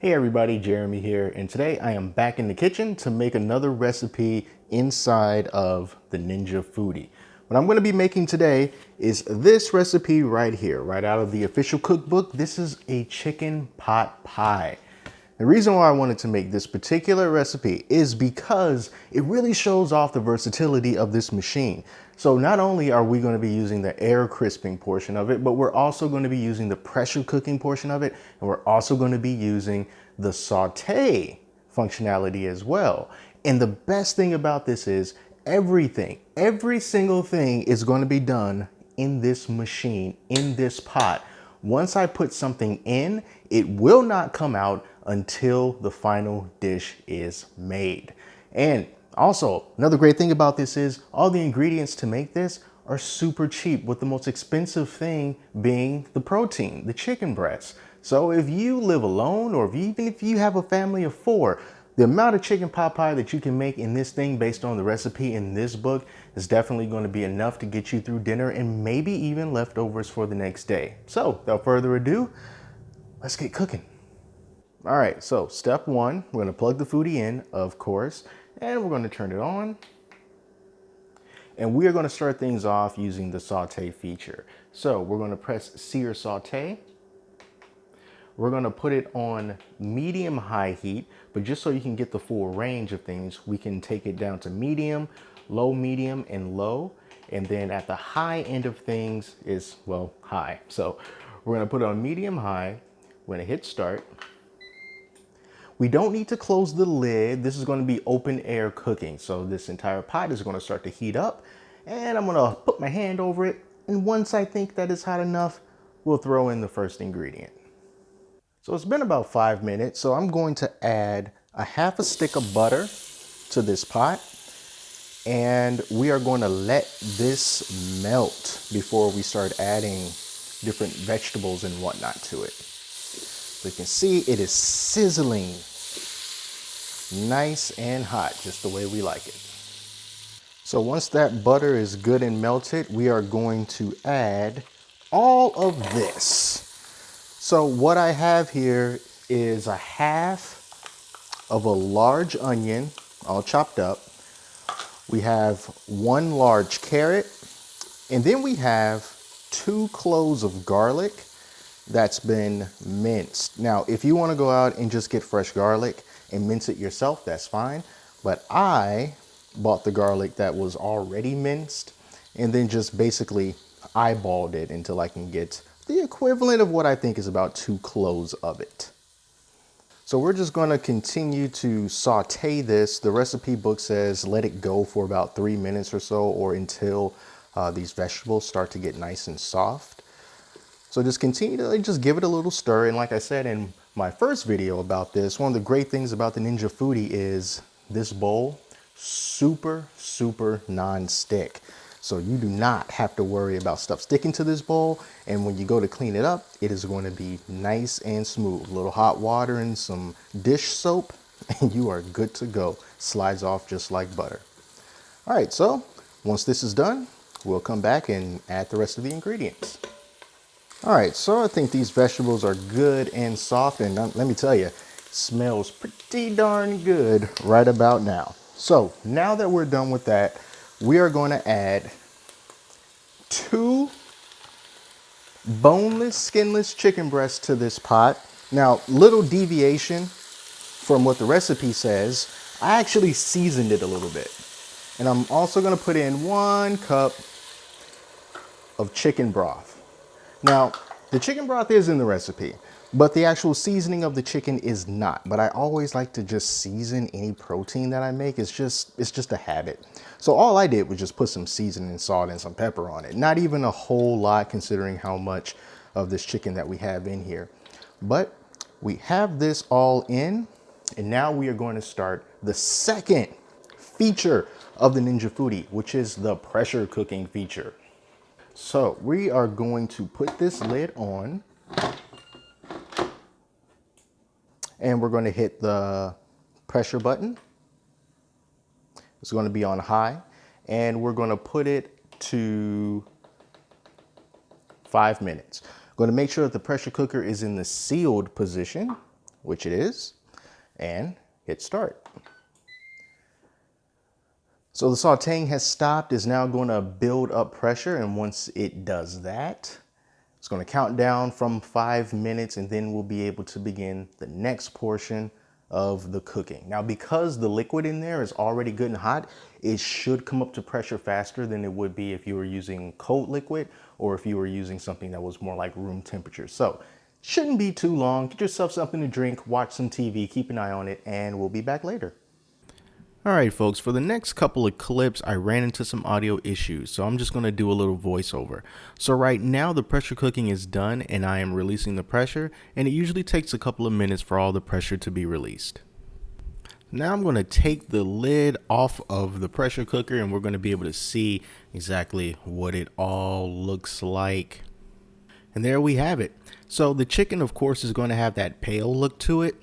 Hey everybody, Jeremy here, and today I am back in the kitchen to make another recipe inside of the Ninja Foodi. What I'm going to be making today is this recipe right here, right out of the official cookbook. This is a chicken pot pie. The reason why I wanted to make this particular recipe is because it really shows off the versatility of this machine. So not only are we going to be using the air crisping portion of it, but we're also going to be using the pressure cooking portion of it. And we're also going to be using the saute functionality as well. And the best thing about this is every single thing is going to be done in this machine, in this pot. Once I put something in, it will not come out until the final dish is made. And also, another great thing about this is all the ingredients to make this are super cheap, with the most expensive thing being the protein, the chicken breast. So if you live alone, or even if you have a family of 4, the amount of chicken pot pie that you can make in this thing based on the recipe in this book is definitely going to be enough to get you through dinner and maybe even leftovers for the next day. So without further ado, let's get cooking. All right, so step 1, we're going to plug the foodie in, of course, and we're going to turn it on. And we are going to start things off using the saute feature. So we're going to press sear saute. We're going to put it on medium high heat, but just so you can get the full range of things, we can take it down to medium, medium, and low. And then at the high end of things is, well, high. So we're going to put it on medium high. We're going to hit start. We don't need to close the lid. This is going to be open air cooking. So this entire pot is going to start to heat up, and I'm going to put my hand over it. And once I think that it's hot enough, we'll throw in the first ingredient. So it's been about 5 minutes. So I'm going to add a half a stick of butter to this pot, and we are going to let this melt before we start adding different vegetables and whatnot to it. So you can see it is sizzling nice and hot, just the way we like it. So once that butter is good and melted, we are going to add all of this. So what I have here is a half of a large onion, all chopped up. We have 1 large carrot, and then we have 2 cloves of garlic that's been minced. Now, if you want to go out and just get fresh garlic and mince it yourself, that's fine. But I bought the garlic that was already minced and then just basically eyeballed it until I can get the equivalent of what I think is about 2 cloves of it. So we're just going to continue to saute this. The recipe book says let it go for about 3 minutes or so, or until these vegetables start to get nice and soft. So just continue to just give it a little stir. And like I said in my first video about this, one of the great things about the Ninja Foodi is this bowl, super non-stick. So you do not have to worry about stuff sticking to this bowl. And when you go to clean it up, it is going to be nice and smooth. A little hot water and some dish soap, and you are good to go. Slides off just like butter. All right, so once this is done, we'll come back and add the rest of the ingredients. All right, so I think these vegetables are good and soft, and let me tell you, it smells pretty darn good right about now. So now that we're done with that, we are going to add 2 boneless, skinless chicken breasts to this pot. Now, little deviation from what the recipe says, I actually seasoned it a little bit. And I'm also going to put in 1 cup of chicken broth. Now, the chicken broth is in the recipe, but the actual seasoning of the chicken is not. But I always like to just season any protein that I make. It's just a habit. So all I did was just put some seasoning, salt, and some pepper on it. Not even a whole lot considering how much of this chicken that we have in here. But we have this all in, and now we are going to start the second feature of the Ninja Foodi, which is the pressure cooking feature. So we are going to put this lid on, and we're going to hit the pressure button. It's going to be on high, and we're going to put it to 5 minutes. I'm going to make sure that the pressure cooker is in the sealed position. which it is, and hit start. So the sauteing has stopped. It's now going to build up pressure, and once it does that, it's going to count down from 5 minutes, and then we'll be able to begin the next portion of the cooking. Now, because the liquid in there is already good and hot, it should come up to pressure faster than it would be if you were using cold liquid or if you were using something that was more like room temperature. So shouldn't be too long. Get yourself something to drink, watch some TV, keep an eye on it, and we'll be back later. All right, folks, for the next couple of clips, I ran into some audio issues, so I'm just going to do a little voiceover. So right now, the pressure cooking is done, and I am releasing the pressure, and it usually takes a couple of minutes for all the pressure to be released. Now I'm going to take the lid off of the pressure cooker, and we're going to be able to see exactly what it all looks like. And there we have it. So the chicken, of course, is going to have that pale look to it,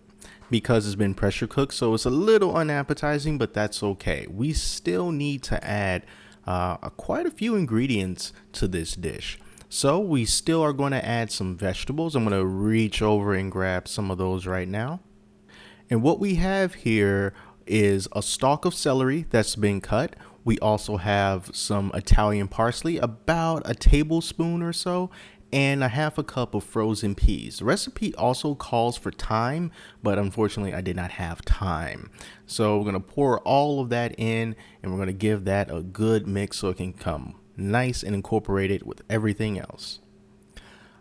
because it's been pressure cooked, so it's a little unappetizing, but that's okay. We still need to add quite a few ingredients to this dish. So we still are going to add some vegetables. I'm going to reach over and grab some of those right now. And what we have here is a stalk of celery that's been cut. We also have some Italian parsley, about a tablespoon or so, and a half a cup of frozen peas. The recipe also calls for thyme, but unfortunately I did not have time. So we're gonna pour all of that in, and we're gonna give that a good mix so it can come nice and incorporated with everything else.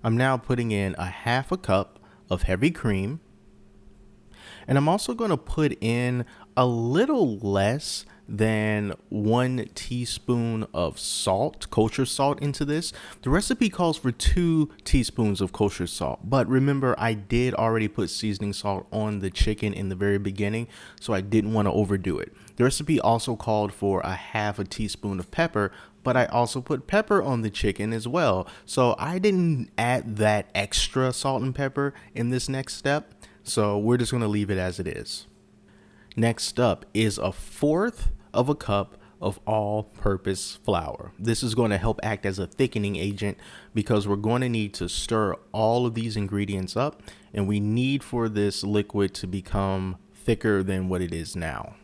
I'm now putting in a half a cup of heavy cream, and I'm also gonna put in a little less than 1 teaspoon of salt, kosher salt, into this. The recipe calls for 2 teaspoons of kosher salt, but remember, I did already put seasoning salt on the chicken in the very beginning, so I didn't want to overdo it. The recipe also called for a half a teaspoon of pepper, but I also put pepper on the chicken as well, so I didn't add that extra salt and pepper in this next step, so we're just going to leave it as it is. Next up is 1/4 of a cup of all-purpose flour. This is going to help act as a thickening agent because we're going to need to stir all of these ingredients up, and we need for this liquid to become thicker than what it is now.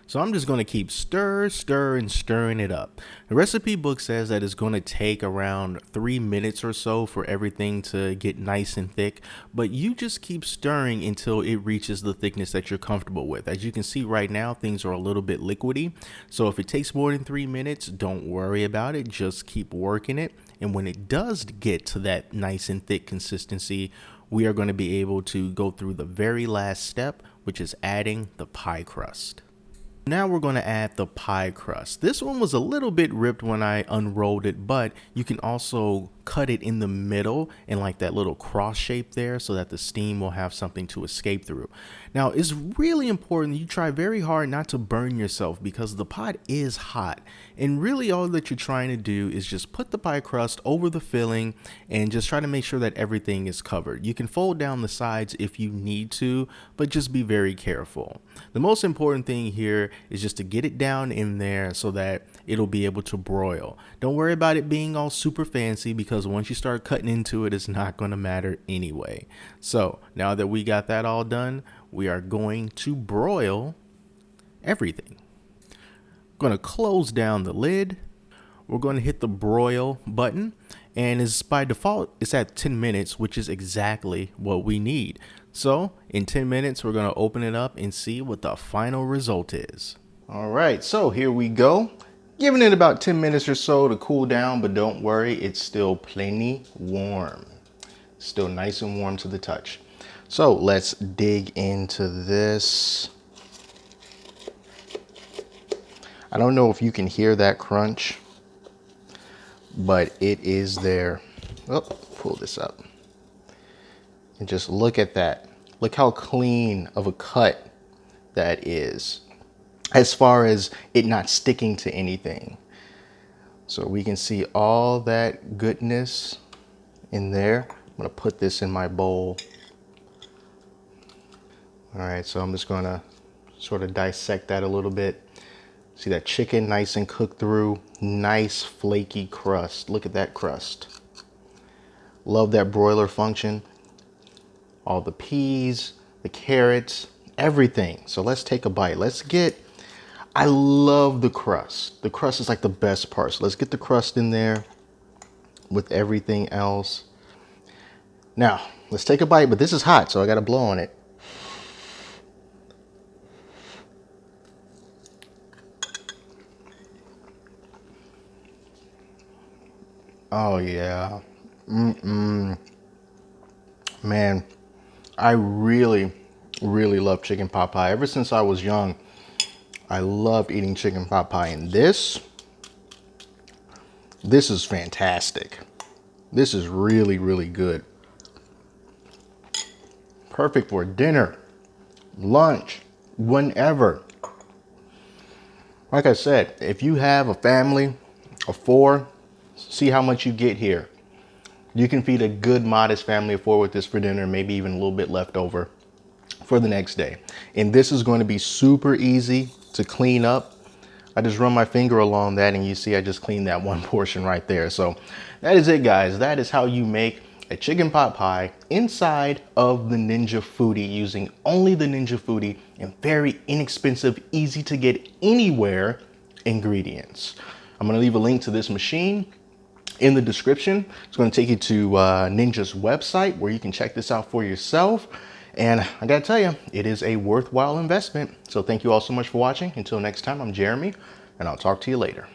So I'm just going to keep stirring it up. The recipe book says that it's going to take around 3 minutes or so for everything to get nice and thick, but you just keep stirring until it reaches the thickness that you're comfortable with. As you can see right now, things are a little bit liquidy. So if it takes more than 3 minutes, don't worry about it. Just keep working it. And when it does get to that nice and thick consistency, we are going to be able to go through the very last step, which is adding the pie crust. Now we're going to add the pie crust. This one was a little bit ripped when I unrolled it, but you can also cut it in the middle in like that little cross shape there so that the steam will have something to escape through. Now it's really important that you try very hard not to burn yourself because the pot is hot, and really all that you're trying to do is just put the pie crust over the filling and just try to make sure that everything is covered. You can fold down the sides if you need to, but just be very careful. The most important thing here is just to get it down in there so that it'll be able to broil. Don't worry about it being all super fancy because once you start cutting into it, it's not going to matter anyway. So now that we got that all done, we are going to broil everything. Going to close down the lid. We're going to hit the broil button, and it's by default it's at 10 minutes, which is exactly what we need. So in 10 minutes, we're going to open it up and see what the final result is. All right, so here we go. Giving it about 10 minutes or so to cool down, but don't worry, it's still plenty warm. Still nice and warm to the touch. So let's dig into this. I don't know if you can hear that crunch, but it is there. Oh, pull this up. And just look at that. Look how clean of a cut that is, as far as it not sticking to anything. So we can see all that goodness in there. I'm gonna put this in my bowl. All right, so I'm just gonna sort of dissect that a little bit. See that chicken nice and cooked through, nice flaky crust. Look at that crust. Love that broiler function. all the peas, the carrots, everything. So let's take a bite. I love the crust. The crust is like the best part. So let's get the crust in there with everything else. Now, let's take a bite, but this is hot, so I gotta blow on it. Oh yeah. Man, I really, really love chicken pot pie. Ever since I was young, I loved eating chicken pot pie. And this is fantastic. This is really, really good. Perfect for dinner, lunch, whenever. Like I said, if you have a family of 4, see how much you get here. You can feed a good, modest family of 4 with this for dinner, maybe even a little bit left over for the next day. And this is going to be super easy to clean up. I just run my finger along that and you see I just cleaned that one portion right there. So that is it, guys. That is how you make a chicken pot pie inside of the Ninja Foodi using only the Ninja Foodi and very inexpensive, easy to get anywhere ingredients. I'm going to leave a link to this machine in the description. It's going to take you to Ninja's website where you can check this out for yourself. And I gotta tell you, it is a worthwhile investment. So thank you all so much for watching. Until next time, I'm Jeremy, and I'll talk to you later.